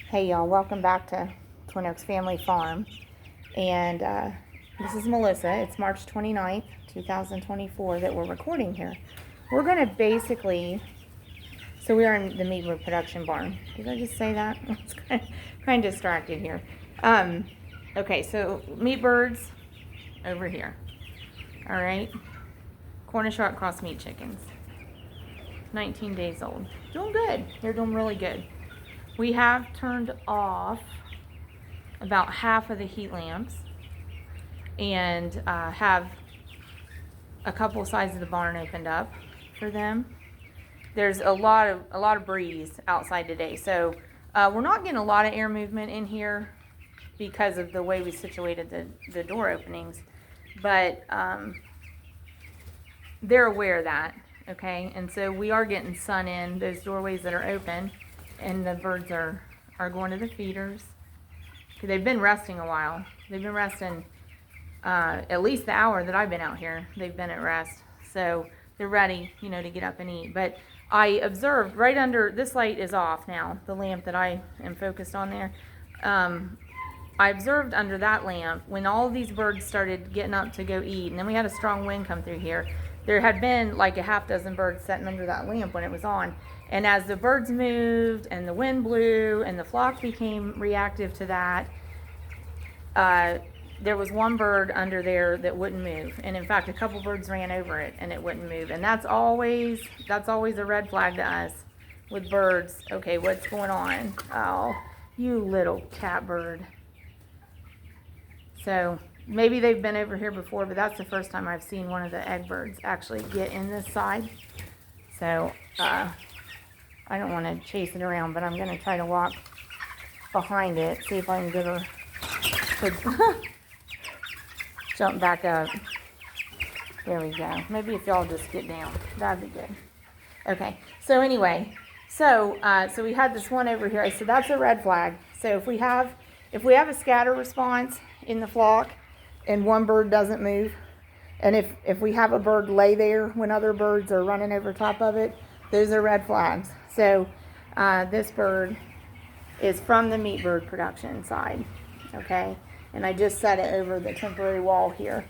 Hey y'all, welcome back to Twin Oaks Family Farm. And this is Melissa. It's March 29th, 2024 that we're recording here. We're going to basically, so we are in the meat reproduction barn. Did I just say that? I was kind of distracted here. Okay, so meat birds over here. All right. Cornish cross meat chickens. 19 days old. Doing good. They're doing really good. We have turned off about half of the heat lamps and have a couple sides of the barn opened up for them. There's a lot of breeze outside today, so we're not getting a lot of air movement in here because of the way we situated the door openings, but they're aware of that, okay? And so we are getting sun in those doorways that are open. And the birds are going to the feeders. They've been resting a while. They've been resting at least the hour that I've been out here. They've been at rest. So they're ready, to get up and eat. But I observed right under, this light is off now, the lamp that I am focused on there. I observed under that lamp when all of these birds started getting up to go eat, and then we had a strong wind come through here. There had been like a half dozen birds sitting under that lamp when it was on. And as the birds moved and the wind blew and the flock became reactive to that, there was one bird under there that wouldn't move. And in fact, a couple birds ran over it and it wouldn't move. And that's always a red flag to us with birds. Okay, what's going on? Oh, you little catbird. So maybe they've been over here before, but that's the first time I've seen one of the egg birds actually get in this side. So, I don't want to chase it around, but I'm going to try to walk behind it, see if I can get her to jump back up. There we go. Maybe if y'all just get down, that'd be good. Okay, so anyway, so we had this one over here. I said that's a red flag. So if we have a scatter response in the flock and one bird doesn't move, and if we have a bird lay there when other birds are running over top of it, those are red flags. So this bird is from the meat bird production side, okay? And I just set it over the temporary wall here.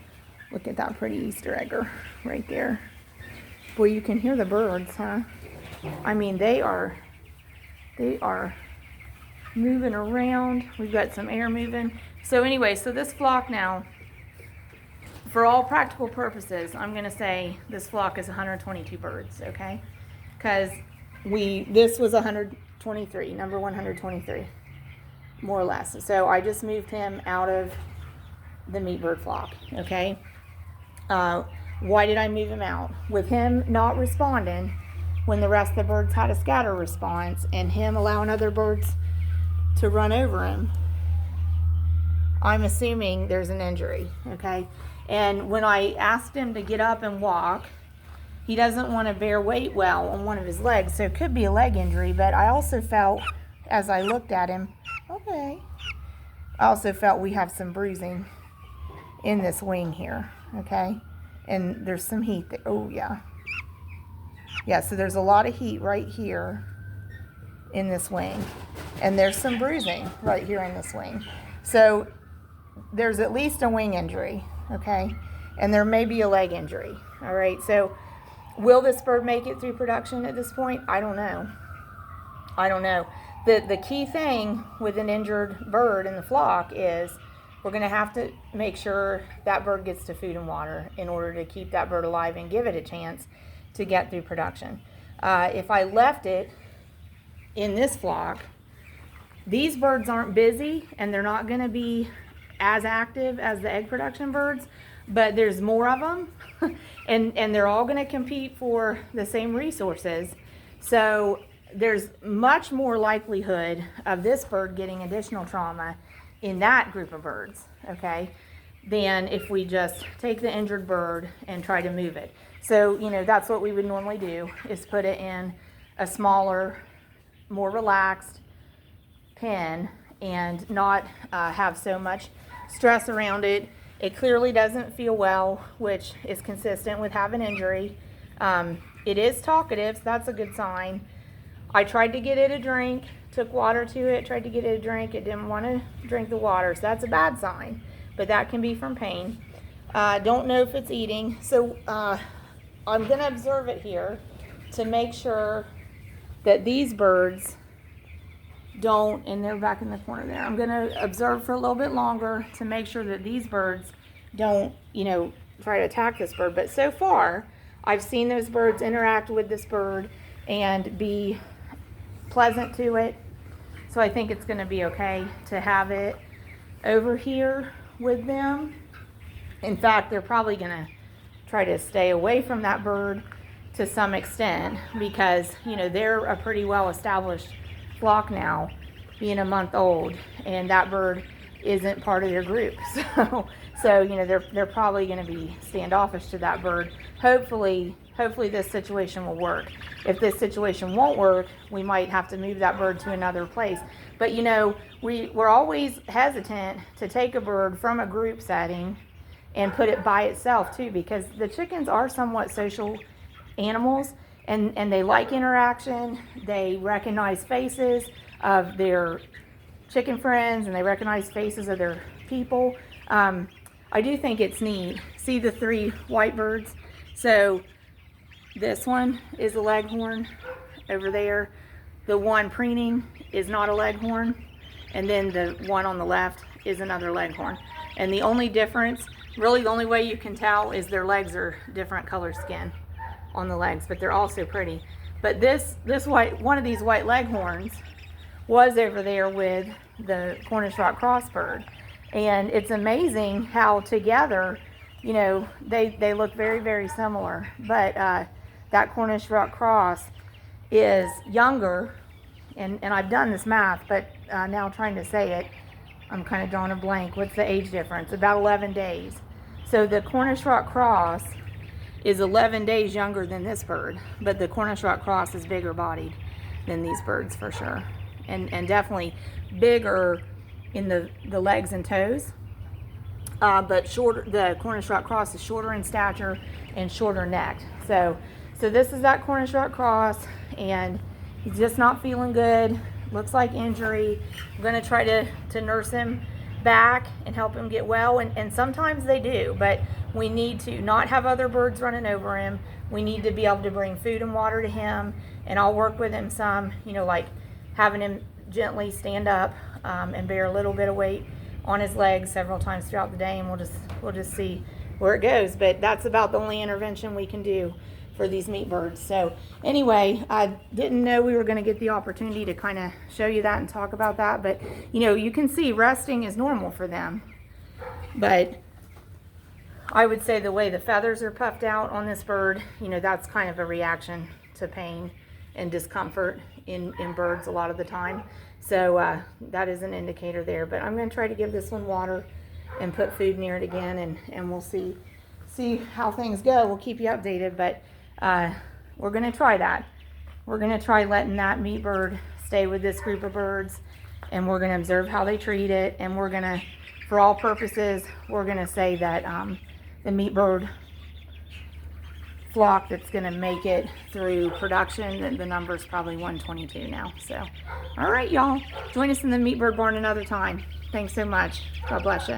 Look at that pretty Easter egger right there. Boy, you can hear the birds, huh? I mean, they are moving around. We've got some air moving. So anyway, so this flock now, for all practical purposes, I'm going to say this flock is 122 birds, okay? Because this was 123, number 123, more or less. So I just moved him out of the meat bird flock, okay? Why did I move him out? With him not responding when the rest of the birds had a scatter response and him allowing other birds to run over him, I'm assuming there's an injury, okay? And when I asked him to get up and walk, he doesn't want to bear weight well on one of his legs, so it could be a leg injury, but I also felt, as I looked at him, okay, I also felt we have some bruising in this wing here, okay? And there's some heat there. Oh, yeah. Yeah, so there's a lot of heat right here in this wing, and there's some bruising right here in this wing. So there's at least a wing injury, okay? And there may be a leg injury, all right? So will this bird make it through production at this point? I don't know. The key thing with an injured bird in the flock is we're going to have to make sure that bird gets to food and water in order to keep that bird alive and give it a chance to get through production. If I left it in this flock, these birds aren't busy and they're not going to be as active as the egg production birds, but there's more of them and they're all going to compete for the same resources. So there's much more likelihood of this bird getting additional trauma in that group of birds, okay, than if we just take the injured bird and try to move it. So, that's what we would normally do, is put it in a smaller, more relaxed pen and not have so much stress around it. It clearly doesn't feel well, which is consistent with having injury. It is talkative, so that's a good sign. I tried to get it a drink took water to it, tried to get it a drink. It didn't want to drink the water, so that's a bad sign. But that can be from pain. Don't know if it's eating. So I'm going to observe it here to make sure that these birds don't, and they're back in the corner there. I'm going to observe for a little bit longer to make sure that these birds don't, you know, try to attack this bird. But so far, I've seen those birds interact with this bird and be pleasant to it. So I think it's going to be okay to have it over here with them. In fact, they're probably going to try to stay away from that bird to some extent because, you know, they're a pretty well established flock now, being a month old, and that bird isn't part of their group. So you know, they're probably going to be standoffish to that bird. Hopefully this situation will work. If this situation won't work, we might have to move that bird to another place. But you know, we're always hesitant to take a bird from a group setting and put it by itself too, because the chickens are somewhat social animals, and they like interaction. They recognize faces of their chicken friends, and they recognize faces of their people. I do think it's neat. See the 3 white birds? So this one is a leghorn over there. The one preening is not a leghorn, and then the one on the left is another leghorn. And the only difference, really the only way you can tell, is their legs are different color skin on the legs, but they're also pretty. But this one of these white leghorns was over there with the Cornish rock cross bird, and it's amazing how together, you know, they look very, very similar. But that Cornish rock cross is younger, and I've done this math, but now trying to say it, I'm kind of drawing a blank. What's the age difference? About 11 days. So the Cornish rock cross is 11 days younger than this bird, but the Cornish rock cross is bigger bodied than these birds for sure, and definitely bigger in the legs and toes, but shorter. The Cornish rock cross is shorter in stature and shorter necked. So this is that Cornish rock cross, and he's just not feeling good. Looks like injury. I'm going to try to nurse him back and help him get well, and sometimes they do, but we need to not have other birds running over him. We need to be able to bring food and water to him, and I'll work with him some, you know, like having him gently stand up and bear a little bit of weight on his legs several times throughout the day, and we'll just see where it goes. But that's about the only intervention we can do for these meat birds. So anyway, I didn't know we were going to get the opportunity to kind of show you that and talk about that, but you know, you can see resting is normal for them. But I would say the way the feathers are puffed out on this bird, you know, that's kind of a reaction to pain and discomfort in birds a lot of the time. So that is an indicator there. But I'm going to try to give this one water and put food near it again, and we'll see how things go. We'll keep you updated, but we're going to try that. We're going to try letting that meat bird stay with this group of birds, and we're going to observe how they treat it, and we're going to, for all purposes, we're going to say that the meat bird flock that's going to make it through production, the number is probably 122 now. So all right, y'all, join us in the meat bird barn another time. Thanks so much. God bless you.